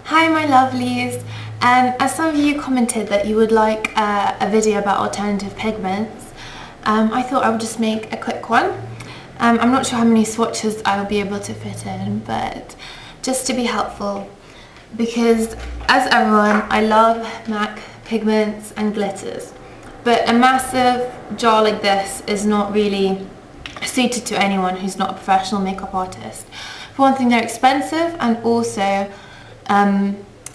Hi my lovelies, as some of you commented that you would like a video about alternative pigments, I thought I would just make a quick one. I'm not sure how many swatches I will be able to fit in, but just to be helpful, because as everyone, I love MAC pigments and glitters, but a massive jar like this is not really suited to anyone who's not a professional makeup artist. For one thing, they're expensive, and also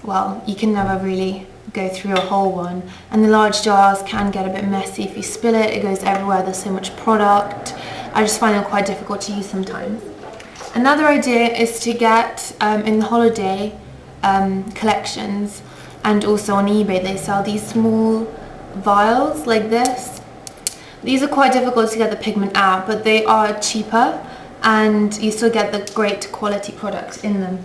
well, you can never really go through a whole one, and the large jars can get a bit messy. If you spill it, it goes everywhere. There's so much product. I just find them quite difficult to use sometimes. Another idea is to get in the holiday collections, and also on eBay they sell these small vials like this. These are quite difficult to get the pigment out, but they are cheaper and you still get the great quality products in them.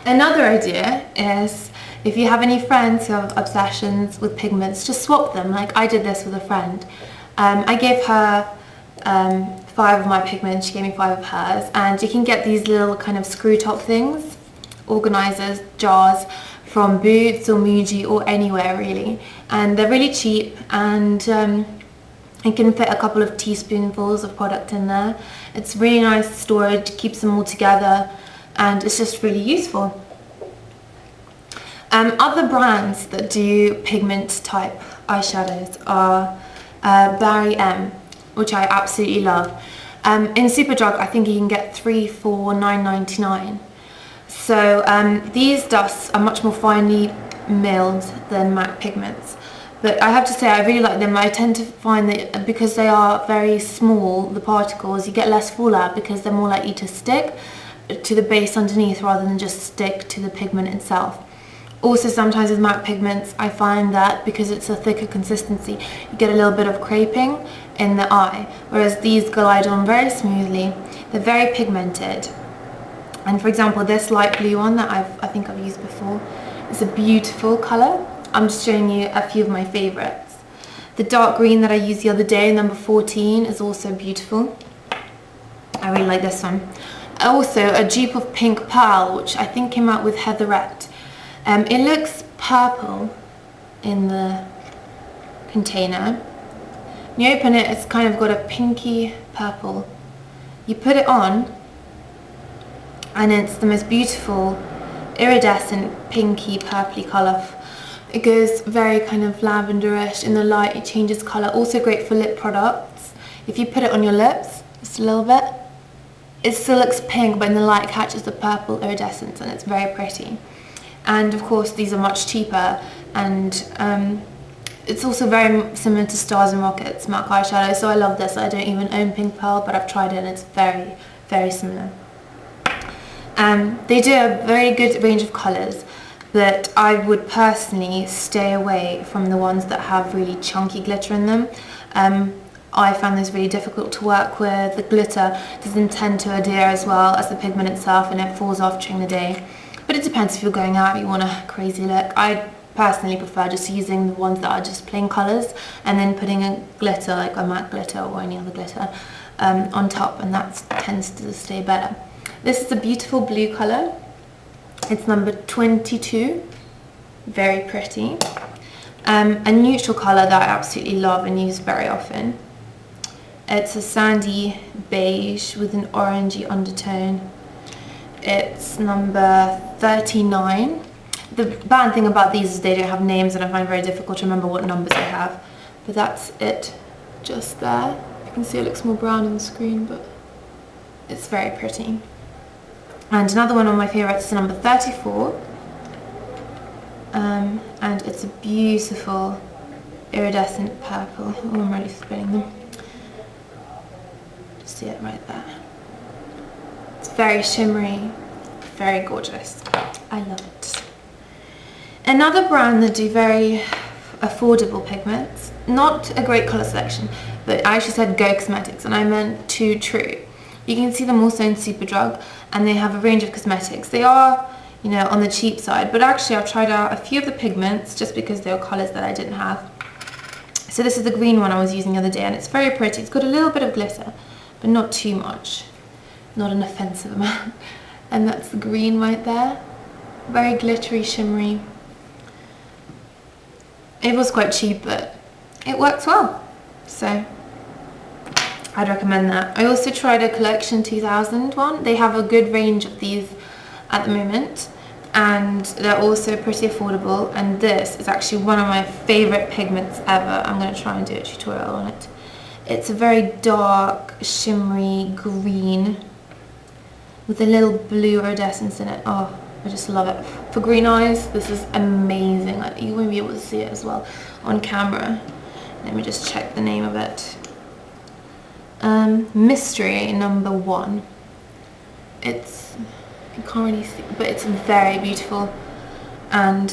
Another idea is, if you have any friends who have obsessions with pigments, just swap them. Like I did this with a friend. I gave her 5 of my pigments, she gave me 5 of hers, and you can get these little kind of screw top things, organizers, jars, from Boots or Muji or anywhere really, and they're really cheap, and you can fit a couple of teaspoonfuls of product in there. It's really nice storage, keeps them all together, and it's just really useful. Other brands that do pigment type eyeshadows are Barry M, which I absolutely love. In Superdrug I think you can get 3 for $9.99. So these dusts are much more finely milled than MAC pigments, but I have to say I really like them. I tend to find that because they are very small, the particles, you get less fallout because they're more likely to stick to the base underneath rather than just stick to the pigment itself. Also, sometimes with MAC pigments I find that because it's a thicker consistency, you get a little bit of creping in the eye, whereas these glide on very smoothly. They're very pigmented, and for example this light blue one that I think I've used before is a beautiful colour. I'm just showing you a few of my favourites. The dark green that I used the other day, number 14, is also beautiful. I really like this one. Also a dupe of Pink Pearl, which I think came out with Heatherette. It looks purple in the container. When you open it, it's kind of got a pinky purple. You put it on and it's the most beautiful iridescent pinky purpley colour. It goes very kind of lavenderish. In the light it changes colour. Also great for lip products. If you put it on your lips just a little bit, it still looks pink, but in the light it catches the purple iridescence, and it's very pretty. And of course these are much cheaper, and it's also very similar to Stars and Rockets MAC eyeshadow, so I love this. I don't even own Pink Pearl, but I've tried it and it's very, very similar. They do a very good range of colours, but I would personally stay away from the ones that have really chunky glitter in them. I found this really difficult to work with. The glitter doesn't tend to adhere as well as the pigment itself, and it falls off during the day. But it depends if you're going out, you want a crazy look. I personally prefer just using the ones that are just plain colours and then putting a glitter, like a matte glitter or any other glitter, on top, and that tends to stay better. This is a beautiful blue colour. It's number 22, very pretty. A neutral colour that I absolutely love and use very often. It's a sandy beige with an orangey undertone. It's number 39. The bad thing about these is they don't have names, and I find it very difficult to remember what numbers they have. But that's it, just there. You can see it looks more brown on the screen, but it's very pretty. And another one of my favourites is number 34. And it's a beautiful iridescent purple. Oh, I'm really spilling them. Just see it right there. It's very shimmery, very gorgeous. I love it. Another brand that do very affordable pigments, not a great colour selection, but I actually said Go Cosmetics and I meant Too True. You can see them also in Superdrug, and they have a range of cosmetics. They are, you know, on the cheap side, but actually I've tried out a few of the pigments just because they are colours that I didn't have. So this is the green one I was using the other day, and it's very pretty. It's got a little bit of glitter, but not too much. Not an offensive amount. And that's the green right there. Very glittery, shimmery. It was quite cheap, but it works well. So I'd recommend that. I also tried a Collection 2000 one. They have a good range of these at the moment, and they're also pretty affordable. And this is actually one of my favorite pigments ever. I'm going to try and do a tutorial on it. It's a very dark, shimmery green with a little blue iridescence in it. Oh, I just love it. For green eyes, this is amazing. Like, you won't be able to see it as well on camera. Let me just check the name of it. Mystery number 1. It's, you can't really see, but it's very beautiful. And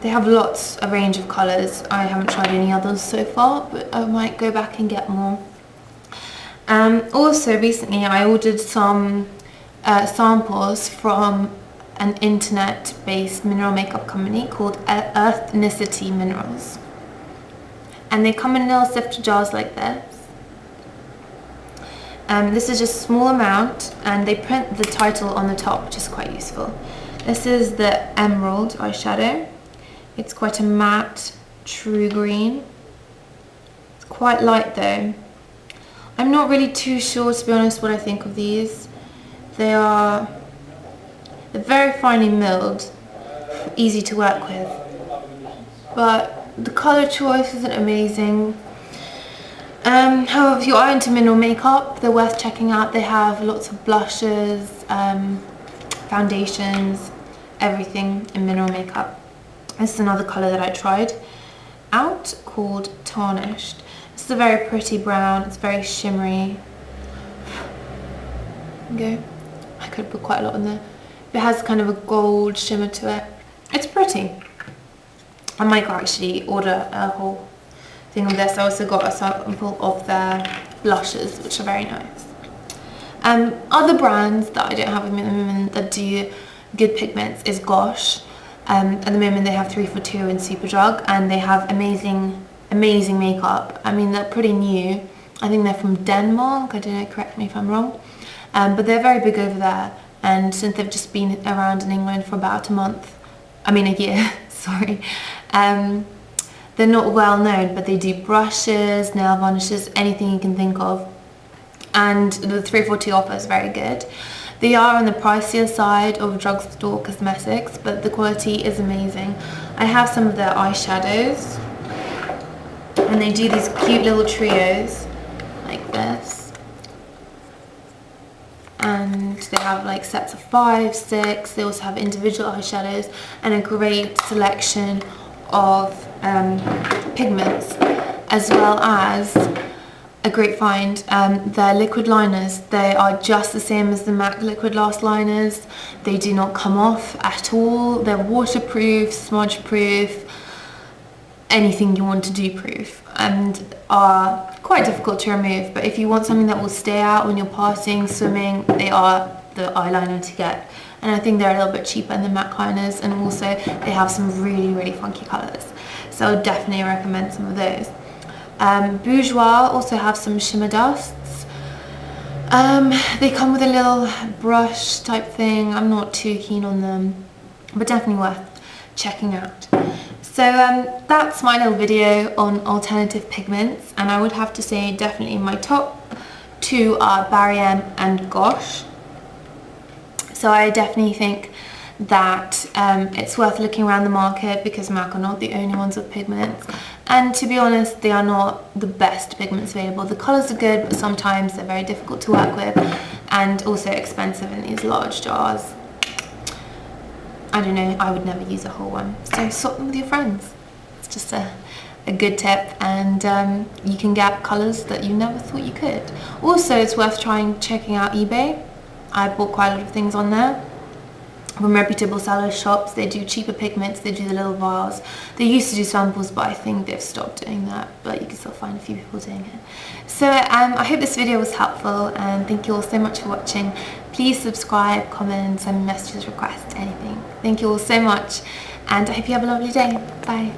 they have a range of colours. I haven't tried any others so far, but I might go back and get more. Also recently I ordered some samples from an internet-based mineral makeup company called Earthnicity minerals, and they come in little sifter jars like this. This is just a small amount, and they print the title on the top, which is quite useful. This is the Emerald eyeshadow. It's quite a matte, true green. It's quite light though. I'm not really too sure, to be honest, what I think of these. They're very finely milled, easy to work with, but the colour choice isn't amazing. However, if you are into mineral makeup, they're worth checking out. They have lots of blushes, foundations, everything in mineral makeup. This is another colour that I tried out called Tarnished. It's a very pretty brown. It's very shimmery. Okay, I could put quite a lot in there. It has kind of a gold shimmer to it. It's pretty. I might actually order a whole thing of this. I also got a sample of their blushes, which are very nice. Other brands that I don't have at the moment that do good pigments is Gosh. At the moment they have 3 for 2 in Superdrug, and they have amazing makeup. I mean, they're pretty new. I think they're from Denmark. I don't know, correct me if I'm wrong. But they're very big over there, and since they've just been around in England for about a year, sorry. They're not well known, but they do brushes, nail varnishes, anything you can think of. And the 3 for 2 offer is very good. They are on the pricier side of drugstore cosmetics, but the quality is amazing. I have some of their eyeshadows, and they do these cute little trios like this. And they have like sets of 5, 6. They also have individual eyeshadows and a great selection of pigments, as well as a great find, their liquid liners. They are just the same as the MAC liquid lash liners. They do not come off at all. They're waterproof, smudge proof, anything you want to do proof, and are quite difficult to remove. But if you want something that will stay out when you're partying, swimming, they are the eyeliner to get. And I think they're a little bit cheaper than the MAC liners, and also they have some really funky colours. So I would definitely recommend some of those. Bourjois also have some shimmer dusts. They come with a little brush type thing. I'm not too keen on them, but definitely worth checking out. So that's my little video on alternative pigments, and I would have to say definitely my top 2 are Barry M and Gosh. So I definitely think that it's worth looking around the market, because MAC are not the only ones with pigments, and to be honest, they are not the best pigments available. The colours are good, but sometimes they're very difficult to work with and also expensive in these large jars. I don't know, I would never use a whole one, so swap them with your friends. It's just a good tip, and you can get colours that you never thought you could. Also, it's worth checking out eBay. I bought quite a lot of things on there from reputable sellers shops. They do cheaper pigments, they do the little vials. They used to do samples, but I think they've stopped doing that, but you can still find a few people doing it. So I hope this video was helpful, and thank you all so much for watching. Please subscribe, comment, send me messages, requests, anything. Thank you all so much, and I hope you have a lovely day. Bye.